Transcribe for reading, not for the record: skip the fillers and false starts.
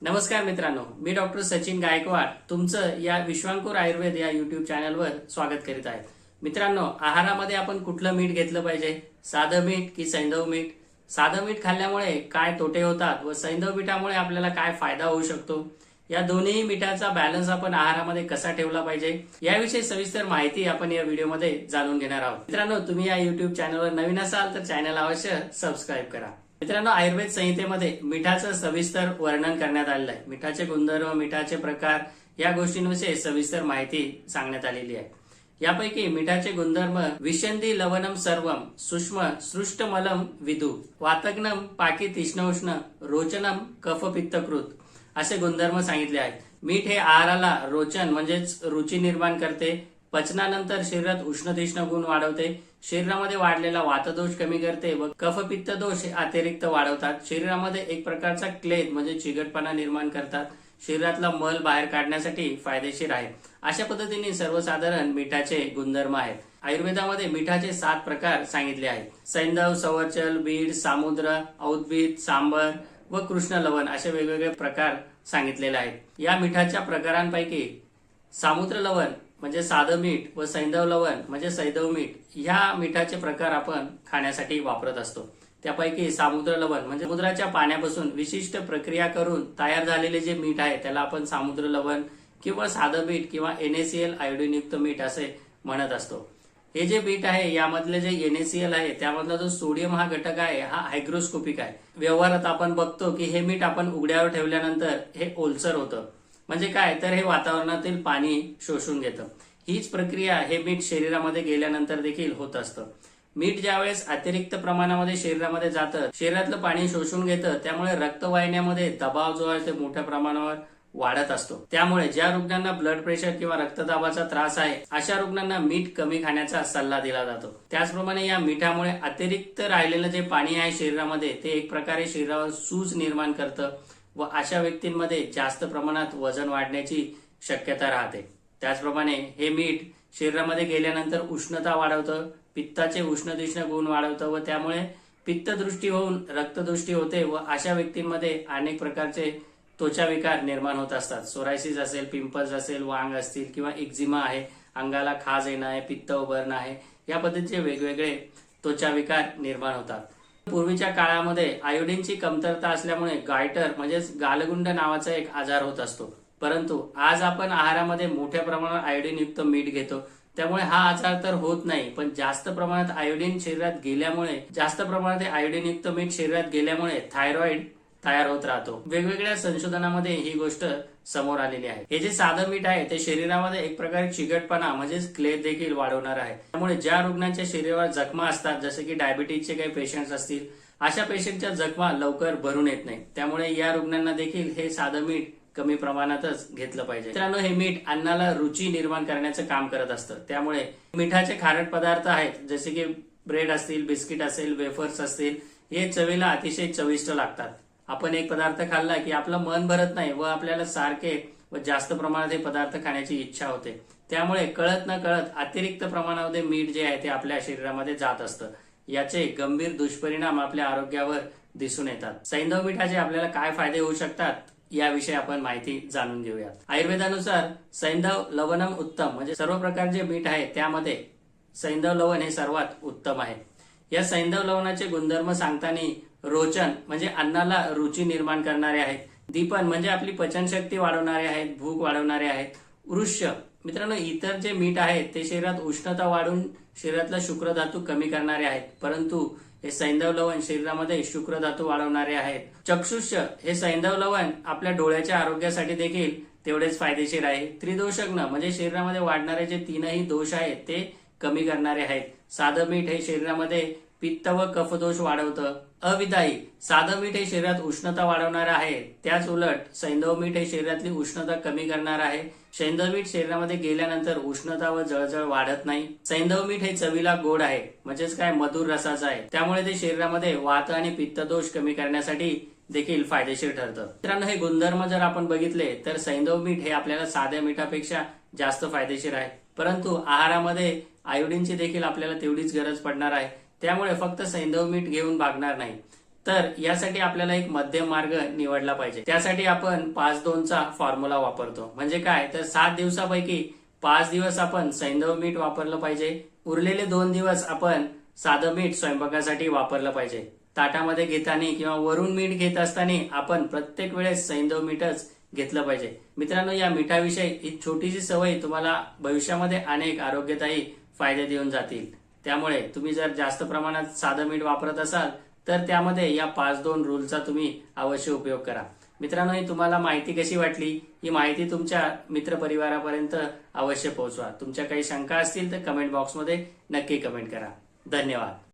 नमस्कार मित्रांनो, मी डॉक्टर सचिन गायकवाड तुमचं या विश्वांकुर आयुर्वेद या युट्यूब चॅनलवर स्वागत करीत आहे। मित्रांनो, आहारामध्ये आपण कुठलं मीठ घेतलं पाहिजे? साधं मीठ की सैंधव मीठ? साधं मीठ खाल्ल्यामुळे काय तोटे होतात व सैंधव मिठामुळे आपल्याला काय फायदा होऊ शकतो? या दोन्ही मिठाचा बॅलन्स आपण आहारामध्ये कसा ठेवला पाहिजे याविषयी सविस्तर माहिती आपण या व्हिडिओमध्ये जाणून घेणार आहोत। मित्रांनो, तुम्ही या युट्यूब चॅनलवर नवीन असाल तर चॅनल अवश्य सबस्क्राईब करा। मित्रांनो, आयुर्वेद संहितेमध्ये मिठाचं सविस्तर वर्णन करण्यात आलेलं आहे। मिठाचे गुणधर्म, मिठाचे प्रकार या गोष्टींविषयी सविस्तर माहिती सांगण्यात आलेली आहे। यापैकी मिठाचे गुणधर्म विशंदी लवणम सर्वम सूक्ष्म सृष्टमलम विदु वातग्नम पाकी तीक्ष्ण रोचनम कफ पित्तकृत असे गुणधर्म सांगितले आहेत। मीठ हे आहाराला रोचन म्हणजेच रुची निर्माण करते, पचनानंतर शरीरात उष्ण तीक्ष्ण गुण वाढवते, शरीरामध्ये वाढलेला वातदोष कमी करते व कफ पित्त दोष अतिरिक्त वाढवतात, शरीरामध्ये एक प्रकारचा क्लेद म्हणजे चिकटपणा निर्माण करतात, शरीरातला मल बाहेर काढण्यासाठी फायदेशीर आहे। अशा पद्धतीने सर्वसाधारण मिठाचे गुणधर्म आहेत। आयुर्वेदामध्ये मिठाचे 7 प्रकार सांगितले आहेत। सैंधव, सवर्चल, बीड, सामुद्र, औद्भिद, सांबर व कृष्ण लवण असे वेगवेगळे प्रकार सांगितलेले आहेत। या मिठाच्या प्रकारांपैकी सामुद्र लवण म्हणजे साधं मीठ व सैंधव लवण म्हणजे सैंधव मीठ ह्या मिठाचे प्रकार आपण खाण्यासाठी वापरत असतो। त्यापैकी सामुद्र लवण म्हणजे समुद्राच्या पाण्यापासून विशिष्ट प्रक्रिया करून तयार झालेले जे मीठ आहे त्याला आपण सामुद्र लवण किंवा साधं मीठ किंवा NaCl आयोडीनयुक्त मीठ असे म्हणत असतो। हे जे मीठ आहे यामधले जे NaCl आहे त्यामधला जो सोडियम हा घटक आहे हा हायग्रोस्कोपिक आहे। व्यवहारात आपण बघतो की हे मीठ आपण उघड्यावर ठेवल्यानंतर हे ओलसर होतं, म्हणजे काय तर हे वातावरणातील पाणी शोषून घेतं। हीच प्रक्रिया हे मीठ शरीरामध्ये गेल्यानंतर देखील होत असतं। मीठ ज्यावेळेस अतिरिक्त प्रमाणामध्ये शरीरामध्ये जातं, शरीरातलं पाणी शोषून घेतं, त्यामुळे रक्तवाहिन्यामध्ये दबाव जो आहे ते मोठ्या प्रमाणावर वाढत असतो। त्यामुळे ज्या रुग्णांना ब्लड प्रेशर किंवा रक्तदाबाचा त्रास आहे अशा रुग्णांना मीठ कमी खाण्याचा सल्ला दिला जातो। त्याचप्रमाणे या मिठामुळे अतिरिक्त राहिलेलं जे पाणी आहे शरीरामध्ये ते एक प्रकारे शरीरावर सूज निर्माण करतं व अशा व्यक्तींमध्ये जास्त प्रमाणात वजन वाढण्याची शक्यता राहते। त्याचप्रमाणे हे मीठ शरीरामध्ये गेल्यानंतर उष्णता वाढवतं, पित्ताचे उष्ण तीक्ष्ण गुण वाढवतं व त्यामुळे पित्तदृष्टी होऊन रक्तदृष्टी होते व अशा व्यक्तींमध्ये अनेक प्रकारचे त्वचा विकार निर्माण होत असतात। सोरायसिस असेल, पिंपल्स असेल, वांग असतील किंवा एक्झिमा आहे, अंगाला खाज येणं आहे, पित्त उभरणं आहे, या पद्धतीचे वेगवेगळे त्वचा विकार निर्माण होतात। पूर्वीच्या काळामध्ये आयोडीनची कमतरता असल्यामुळे गायटर म्हणजेच गालगुंड नावाचा एक आजार होत असतो, परंतु आज आपण आहारामध्ये मोठ्या प्रमाणात आयोडीनयुक्त मीठ घेतो, त्यामुळे हा आजार तर होत नाही, पण जास्त प्रमाणात आयोडीन शरीरात गेल्यामुळे जास्त प्रमाणात आयोडीनयुक्त मीठ शरीरात गेल्यामुळे थायरॉइड तयार होत राहतो। वेगवेगळ्या संशोधनामध्ये ही गोष्ट समोर आलेली आहे। हे जे साधं मीठ आहे ते शरीरामध्ये एक प्रकारे चिकटपणा म्हणजेच क्लेद देखील वाढवणार आहे। त्यामुळे ज्या रुग्णांच्या शरीरावर जखमा असतात, जसे की डायबिटीजचे काही पेशंट्स असतील, अशा पेशंटच्या जखमा लवकर भरून येत नाही, त्यामुळे या रुग्णांना देखील हे साधं मीठ कमी प्रमाणातच घेतलं पाहिजे। मित्रांनो, हे मीठ अन्नाला रुची निर्माण करण्याचं काम करत असतं, त्यामुळे मिठाचे खारट पदार्थ आहेत जसे की ब्रेड असतील, बिस्किट असेल, वेफर्स असतील, हे चवीला अतिशय चविष्ट लागतात। आपण एक पदार्थ खाल्ला की आपलं मन भरत नाही व आपल्याला सारखे व जास्त प्रमाणात हे पदार्थ खाण्याची इच्छा होते, त्यामुळे कळत न कळत अतिरिक्त प्रमाणामध्ये मीठ जे आहे ते आपल्या शरीरामध्ये जात असतं। याचे गंभीर दुष्परिणाम आपल्या आरोग्यावर दिसून येतात। सैंधव मिठाचे आपल्याला काय फायदे होऊ शकतात याविषयी आपण माहिती जाणून घेऊयात। आयुर्वेदानुसार सैंधव लवणम उत्तम म्हणजे सर्व प्रकारचे मीठ आहे त्यामध्ये सैंधव लवण हे सर्वात उत्तम आहे। या सैंधव लवणाचे गुणधर्म सांगताना रोचन म्हणजे अन्नाला रुची निर्माण करणारे आहेत, दीपन म्हणजे आपली पचनशक्ती वाढवणारे आहेत, भूक वाढवणारे आहेत, वृष्य मित्रांनो इतर जे मीठ आहेत ते शरीरात उष्णता वाढून शरीरातला शुक्रधातू कमी करणारे आहेत, परंतु हे सैंधव लवण शरीरामध्ये शुक्रधातू वाढवणारे आहेत। चक्षुष्य हे सैंधव लवण आपल्या डोळ्याच्या आरोग्यासाठी देखील तेवढेच फायदेशीर आहे। त्रिदोषग्न म्हणजे शरीरामध्ये वाढणारे जे 3ही दोष आहेत ते कमी करणारे आहेत। साधं मीठ हे शरीरामध्ये पित्त व कफदोष वाढवतं। अविदाई साधं मीठ हे शरीरात उष्णता वाढवणार आहे, त्याच उलट सैंधव मीठ हे शरीरातली उष्णता कमी करणार आहे। सैंधव मीठ शरीरामध्ये गेल्यानंतर उष्णता व जळजळ वाढत नाही। सैंधव मीठ हे चवीला गोड आहे म्हणजेच काय मधुर रसाचं आहे, त्यामुळे ते शरीरामध्ये वात आणि पित्तदोष कमी करण्यासाठी देखील फायदेशीर ठरतं। मित्रांनो, हे गुणधर्म जर आपण बघितले तर सैंधव मीठ हे आपल्याला साध्या मिठापेक्षा जास्त फायदेशीर आहे, परंतु आहारामध्ये आयोडीनची देखील आपल्याला तेवढीच गरज पडणार आहे, त्यामुळे फक्त सैंधव मीठ घेऊन भागणार नाही। तर यासाठी आपल्याला एक मध्यम मार्ग निवडला पाहिजे. त्यासाठी आपण 5-2चा फॉर्म्युला वापरतो. म्हणजे काय, तर 7 दिवसापैकी 5 दिवस आपण सैंधव मीठ वापरलं पाहिजे. उरलेले 2 दिवस आपण साधं मीठ स्वयंपाकासाठी वापरलं पाहिजे. ताटामध्ये घेताना किंवा वरून मीठ घेत असताना आपण प्रत्येक वेळेस सैंधव मीठच घेतलं पाहिजे. मित्रांनो, या मिठाविषयी ही छोटीशी सवय तुम्हाला भविष्यामध्ये अनेक आरोग्यदायी फायदे देऊन जातील. त्यामुळे तुम्ही जर जास्त प्रमाणात साधं मीठ वापरत असाल तर त्यामध्ये या 5-2 रूलचा तुम्ही अवश्य उपयोग करा. मित्रांनो, ही तुम्हाला माहिती कशी वाटली? ही माहिती तुमच्या मित्रपरिवारापर्यंत अवश्य पोहोचवा. तुमच्या काही शंका असतील तर कमेंट बॉक्समध्ये नक्की कमेंट करा. धन्यवाद.